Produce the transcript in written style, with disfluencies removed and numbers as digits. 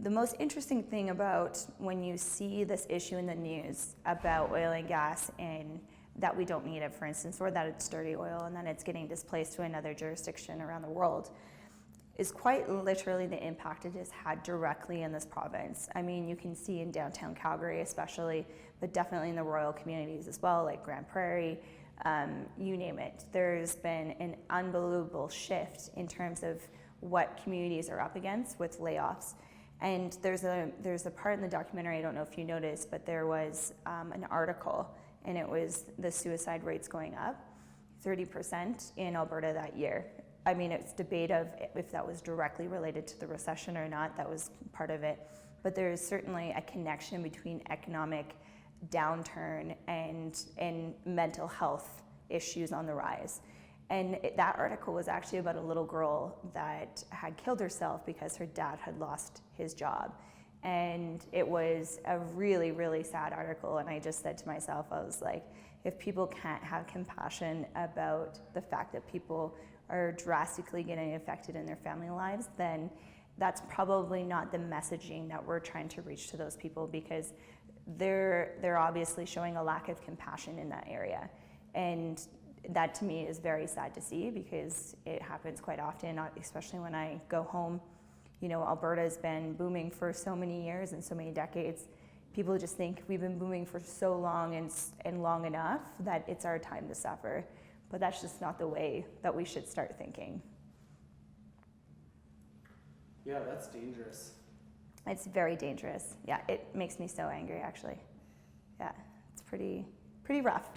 The most interesting thing about when you see this issue in the news about oil and gas and that we don't need it, for instance, or that it's dirty oil and then it's getting displaced to another jurisdiction around the world, is quite literally the impact it has had directly in this province. I mean, you can see in downtown Calgary especially, but definitely in the rural communities as well, like Grand Prairie, you name it. There's been an unbelievable shift in terms of what communities are up against with layoffs. And there's a part in the documentary, I don't know if you noticed, but there was an article, and it was the suicide rates going up 30% in Alberta that year. I mean, it's debate of if that was directly related to the recession or not. That was part of it. But there's certainly a connection between economic downturn and mental health issues on the rise. And that article was actually about a little girl that had killed herself because her dad had lost his job. And it was a really, really sad article. And I just said to myself, I was like, if people can't have compassion about the fact that people are drastically getting affected in their family lives, then that's probably not the messaging that we're trying to reach to those people, because they're obviously showing a lack of compassion in that area. And that to me is very sad to see, because it happens quite often, especially when I go home. You know, Alberta's been booming for so many years and so many decades. People just think we've been booming for so long and long enough that it's our time to suffer. But that's just not the way that we should start thinking. Yeah, that's dangerous. It's very dangerous. Yeah, it makes me so angry, actually. Yeah, it's pretty rough.